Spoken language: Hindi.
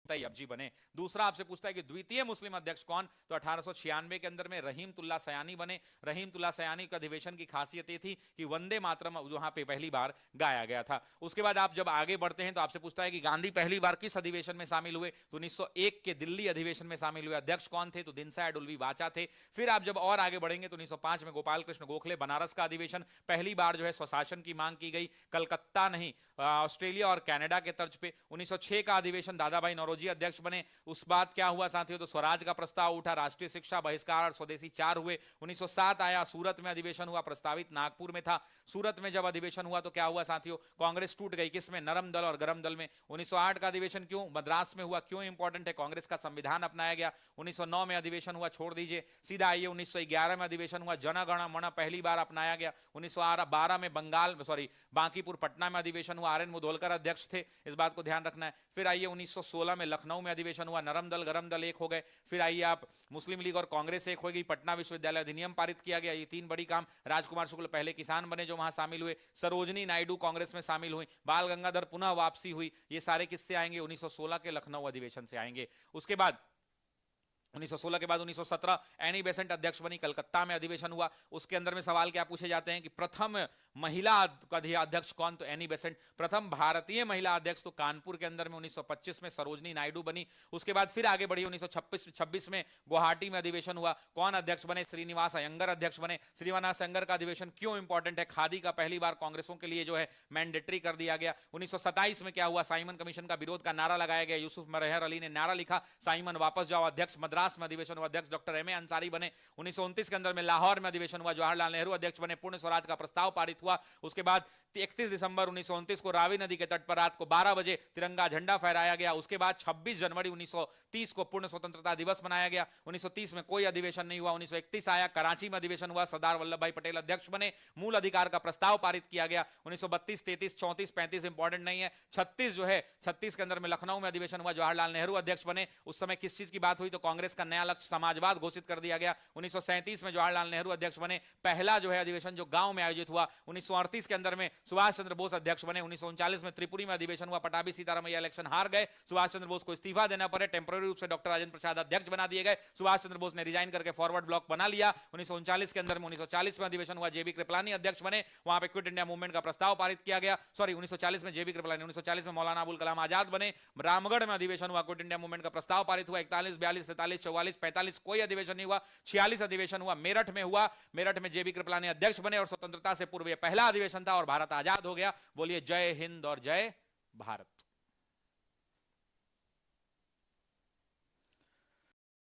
तैयब जी बने। दूसरा आपसे पूछता है कि द्वितीय मुस्लिम अध्यक्ष कौन, तो 1896 के अंदर में रहीमतुल्लाह सयानी बने। रहीमतुल्लाह सयानी का अधिवेशन की खासियत ये थी कि वंदे मातरम वहां पे पहली बार गाया गया था। उसके बाद आप जब आगे बढ़ते हैं तो आपसे पूछता है कि गांधी पहली बार किस अधिवेशन में शामिल हुए, तो 1901 के दिल्ली अधिवेशन में शामिल हुए। अध्यक्ष कौन थे, तो दिनसा डुल्वी वाचा थे। फिर आप जब और आगे बढ़ेंगे तो 1905 में गोपाल कृष्ण गोखले, बनारस का अधिवेशन, पहली बार जो है स्वशासन की मांग की गई, कलकत्ता नहीं ऑस्ट्रेलिया और कनाडा के तर्ज पे। 1906 का अधिवेशन, दादा भाई नौरोजी अध्यक्ष बने। उस बाद क्या हुआ साथियों, तो स्वराज का प्रस्ताव उठा, राष्ट्रीय शिक्षा बहिष्कार और स्वदेशी 4 हुए। 1907 आया, सूरत में अधिवेशन हुआ, प्रस्तावित नागपुर में था। सूरत में जब अधिवेशन हुआ तो क्या हुआ साथियों, कांग्रेस टूट गई, किसमें, नरम दल और गरम दल में। 1908 का अधिवेशन क्यों मद्रास में हुआ, क्यों इंपॉर्टेंट है, कांग्रेस का संविधान अपनाया गया। 1909 में अधिवेशन हुआ, छोड़ दीजिए, सीधा आइए 1911 में अधिवेशन हुआ, जन गण मन पहली बार अपनाया गया। 1912 में बांकीपुर पटना में अधिवेशन हुआ, आर एन मुधोलकर अध्यक्ष थे, इस बात को ध्यान रखना है। फिर आइए 1916 में लखनऊ में अधिवेशन हुआ, नरम दल गरम दल एक हो गए। फिर आइए आप मुस्लिम लीग और कांग्रेस एक हो गई, पटना विश्वविद्यालय अधिनियम पारित किया गया, ये 3 बड़ी काम। राजकुमार शुक्ल पहले किसान बने जो वहां शामिल हुए। सरोजनी नायडू कांग्रेस में शामिल हुई, बाल गंगाधर पुनः वापसी हुई। ये सारे किससे आएंगे, 1916 के लखनऊ अधिवेशन से आएंगे। उसके बाद 1916 के बाद 1917 एनी बेसेंट अध्यक्ष बनी, कलकत्ता में अधिवेशन हुआ। उसके अंदर में सवाल क्या पूछे जाते हैं कि प्रथम महिला अध्यक्ष कौन, तो एनी बेसेंट। प्रथम भारतीय महिला अध्यक्ष तो कानपुर के अंदर में 1925 में सरोजनी नायडू बनी। उसके बाद फिर आगे बढ़ी, 1926 में गुवाहाटी में अधिवेशन हुआ, कौन अध्यक्ष बने, श्रीनिवास अयंगर अध्यक्ष बने। श्रीनिवास अयंगर का अधिवेशन क्यों इंपॉर्टेंट है, खादी का पहली बार कांग्रेसों के लिए जो है मैंडेटरी कर दिया गया। 1927 में क्या हुआ, साइमन कमीशन का विरोध का नारा लगाया गया, यूसुफ मेहर अली ने नारा लिखा, साइमन वापस जाओ, अध्यक्ष मद्रास में अधिवेशन हुआ, अध्यक्ष डॉक्टर एम ए अंसारी बने। 1929 के अंदर में लाहौर में अधिवेशन हुआ, जवाहरलाल नेहरू अध्यक्ष बने, पूर्ण स्वराज का प्रस्ताव पारित हुआ। उसके बाद 31 दिसंबर 1929 को रावी नदी के तट पर रात को 12 बजे तिरंगा झंडा फहराया गया। उसके बाद 26 जनवरी 1930 को पूर्ण स्वतंत्रता दिवस मनाया गया। 1930 में कोई अधिवेशन नहीं हुआ। 1931 आया, कराची में अधिवेशन हुआ, सरदार वल्लभ भाई पटेल अध्यक्ष बने, मूल अधिकार का प्रस्ताव पारित किया गया। 1932, 33, 34, 35 इंपॉर्टेंट नहीं है। 36 जो है, 36 के अंदर में लखनऊ में अधिवेशन हुआ, जवाहरलाल नेहरू अध्यक्ष बने। उस समय किस चीज की बात हुई, तो कांग्रेस का नया लक्ष्य समाजवाद घोषित कर दिया गया। 1937 में जवाहरलाल नेहरू अध्यक्ष बने, पहला जो है अधिवेशन जो गांव में आयोजित हुआ। 1938 के अंदर में सुभाष चंद्र बोस अध्यक्ष बने। 1939 में त्रिपुरी में अधिवेशन हुआ, पटाभी सीतारामैया इलेक्शन हार गए, सुभाष चंद्र बोस को इस्तीफा देना पड़े, टेम्पररी रूप से डॉक्टर राजेंद्र प्रसाद अध्यक्ष बना दिए गए। सुभाष चंद्र बोस ने रिजाइन करके फॉरवर्ड ब्लॉक बना लिया। 1939 के अंदर में 1940 में अधिवेशन हुआ, जेबी कृपलानी अध्यक्ष बने, वहां पे क्विट इंडिया मूवमेंट का प्रस्ताव पारित किया गया। 1940 में जेबी कृपलानी, 1940 में मौलाना अबुल कलाम आजाद बने, रामगढ़ में अधिवेशन हुआ, क्विट इंडिया मूवमेंट का प्रस्ताव पारित हुआ। 41, 42, 43, 44, 45 कोई अधिवेशन नहीं हुआ। 46 अधिवेशन हुआ, मेरठ में हुआ, मेरठ में जेबी कृपलानी अध्यक्ष बने और स्वतंत्रता से पूर्व यह पहला अधिवेशन था और भारत आजाद हो गया। बोलिए जय हिंद और जय भारत।